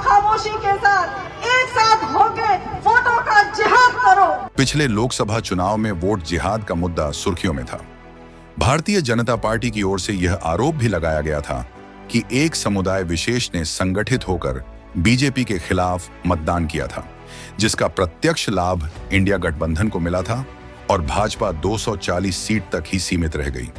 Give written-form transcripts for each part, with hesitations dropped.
खामोशी के साथ एक साथ होके वोटों का जिहाद करो। पिछले लोकसभा चुनाव में वोट जिहाद का मुद्दा सुर्खियों में था। भारतीय जनता पार्टी की ओर से यह आरोप भी लगाया गया था कि एक समुदाय विशेष ने संगठित होकर बीजेपी के खिलाफ मतदान किया था, जिसका प्रत्यक्ष लाभ इंडिया गठबंधन को मिला था और भाजपा 240 सीट तक ही सीमित रह गई।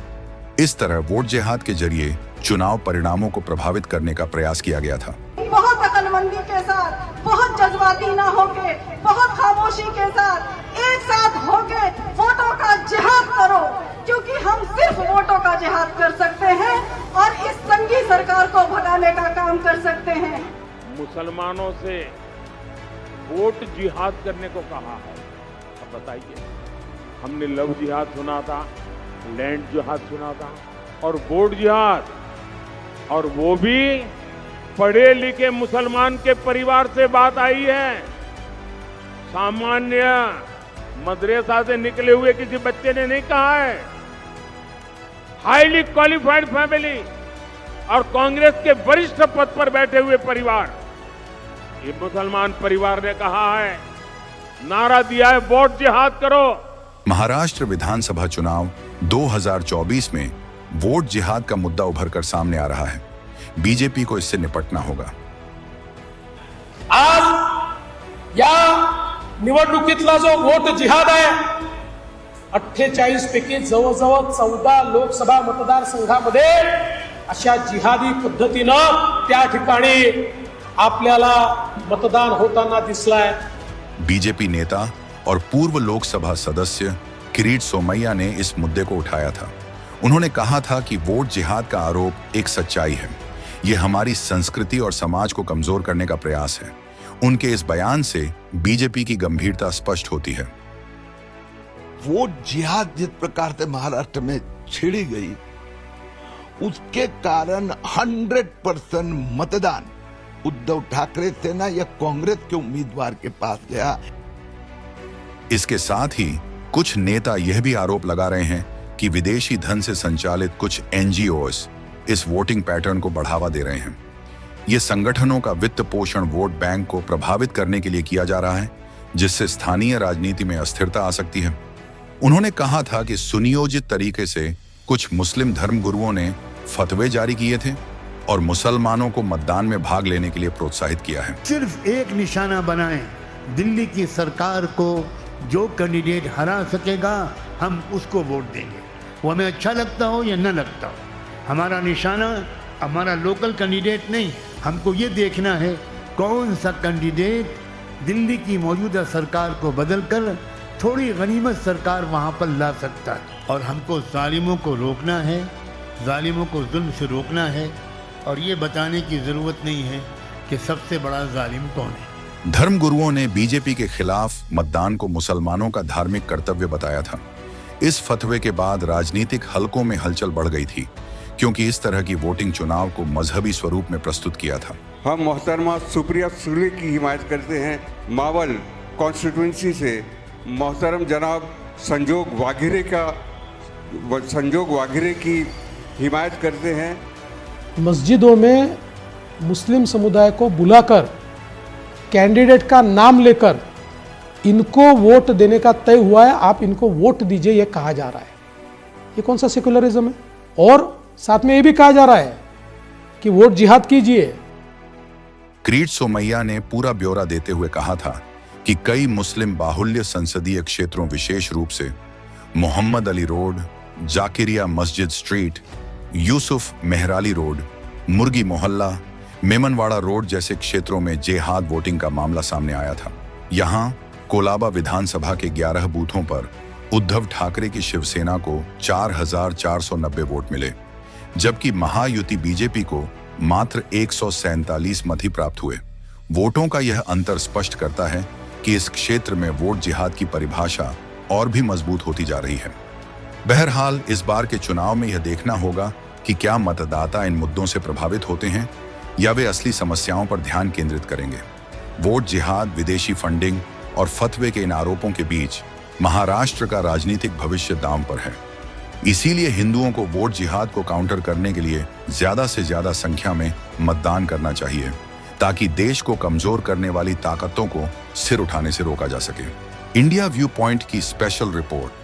इस तरह वोट जिहाद के जरिए चुनाव परिणामों को प्रभावित करने का प्रयास किया गया था। बहुत अकलमंदी के साथ, बहुत जज्बाती ना होके, बहुत खामोशी के साथ एक साथ होके वोटों का जिहाद करो, क्योंकि हम सिर्फ वोटों का जिहाद कर सकते हैं और इस संगी सरकार को भगाने का काम कर सकते हैं। मुसलमानों से वोट जिहाद करने को कहा है। अब बताइए, हमने लव जिहाद सुना था, लैंड जिहाद सुना था और वोट जिहाद, और वो भी पढ़े लिखे मुसलमान के परिवार से बात आई है। सामान्य मदरसा से निकले हुए किसी बच्चे ने नहीं कहा है। हाईली क्वालिफाइड फैमिली और कांग्रेस के वरिष्ठ पद पर बैठे हुए परिवार, ये मुसलमान परिवार ने कहा है, नारा दिया है, वोट जिहाद करो। महाराष्ट्र विधानसभा चुनाव 2024 में वोट जिहाद का मुद्दा उभर कर सामने आ रहा है। बीजेपी को इससे निपटना होगा। आज या निवडणुकीतला जो वोट जिहाद आहे, 48 पैकी जवळजवळ 14 लोकसभा मतदारसंघामध्ये अशा जिहादी पद्धतीनं त्या ठिकाणी आपल्याला मतदान होताना दिसलाय। बीजेपी नेता और पूर्व लोकसभा सदस्य किरीट सोमैया ने इस मुद्दे को उठाया था। उन्होंने कहा था कि वोट जिहाद का आरोप एक सच्चाई है, यह हमारी संस्कृति और समाज को कमजोर करने का प्रयास है। उनके इस बयान से बीजेपी की गंभीरता स्पष्ट होती है। वोट जिहाद जिस प्रकार से महाराष्ट्र में छिड़ी गई, उसके कारण 100% मतदान उद्धव ठाकरे सेना या कांग्रेस के उम्मीदवार के पास गया। इसके साथ ही कुछ नेता यह भी आरोप लगा रहे हैं कि विदेशी धन से संचालित कुछ एनजीओस इस वोटिंग पैटर्न को बढ़ावा दे रहे हैं। ये संगठनों का वित्त पोषण वोट बैंक को प्रभावित करने के लिए किया जा रहा है, जिससे स्थानीय राजनीति में अस्थिरता आ सकती है। उन्होंने कहा था कि सुनियोजित तरीके से कुछ मुस्लिम धर्मगुरुओं ने फतवे जारी किए थे और मुसलमानों को मतदान में भाग लेने के लिए प्रोत्साहित किया है। सिर्फ एक निशाना बनाएं, दिल्ली की सरकार को जो कैंडिडेट हरा सकेगा हम उसको वोट देंगे, वो हमें अच्छा लगता हो या न लगता हो। हमारा निशाना हमारा लोकल कैंडिडेट नहीं, हमको ये देखना है कौन सा कैंडिडेट दिल्ली की मौजूदा सरकार को बदलकर थोड़ी गनीमत सरकार वहाँ पर ला सकता है। और हमको जालिमों को रोकना है, जालिमों को जुल्म से रोकना है, और ये बताने की ज़रूरत नहीं है कि सबसे बड़ा जालिम कौन है। धर्मगुरुओं ने बीजेपी के खिलाफ मतदान को मुसलमानों का धार्मिक कर्तव्य बताया था। इस फतवे के बाद राजनीतिक हलकों में हलचल बढ़ गई थी, क्योंकि इस तरह की वोटिंग चुनाव को मजहबी स्वरूप में प्रस्तुत किया था। हम मोहतरमा सुप्रिया सुले की हिमायत करते हैं। मावल कॉन्स्टिट्यूंसी से मोहतरम जनाब संजोग वाघेरे की हिमायत करते हैं। मस्जिदों में मुस्लिम समुदाय को बुलाकर कैंडिडेट का नाम लेकर इनको वोट देने का तय हुआ है, आप इनको वोट दीजिए, यह कहा जा रहा है। ये कौन सा सेकुलरिज्म है? और साथ में ये भी कहा जा रहा है कि वोट जिहाद कीजिए। किरीट सोमैया ने पूरा ब्यौरा देते हुए कहा था कि कई मुस्लिम बाहुल्य संसदीय क्षेत्रों, विशेष रूप से मोहम्मद अली रोड, जाकिरिया मस्जिद स्ट्रीट, यूसुफ मेहराली रोड, मुर्गी मोहल्ला, मेमनवाड़ा रोड जैसे क्षेत्रों में जिहाद वोटिंग का मामला सामने आया था। यहाँ कोलाबा विधानसभा के 11 बूथों पर उद्धव ठाकरे की शिवसेना को 4,490 वोट मिले, जबकि महायुति बीजेपी को मात्र 147 मत ही प्राप्त हुए। वोटों का यह अंतर स्पष्ट करता है कि इस क्षेत्र में वोट जिहाद की परिभाषा और भी मजबूत होती जा रही है। बहरहाल इस बार के चुनाव में यह देखना होगा कि क्या मतदाता इन मुद्दों से प्रभावित होते हैं या वे असली समस्याओं पर ध्यान केंद्रित करेंगे। वोट जिहाद, विदेशी फंडिंग और फतवे के इन आरोपों के बीच महाराष्ट्र का राजनीतिक भविष्य दांव पर है। इसीलिए हिंदुओं को वोट जिहाद को काउंटर करने के लिए ज्यादा से ज्यादा संख्या में मतदान करना चाहिए, ताकि देश को कमजोर करने वाली ताकतों को सिर उठाने से रोका जा सके। इंडिया व्यू पॉइंट की स्पेशल रिपोर्ट।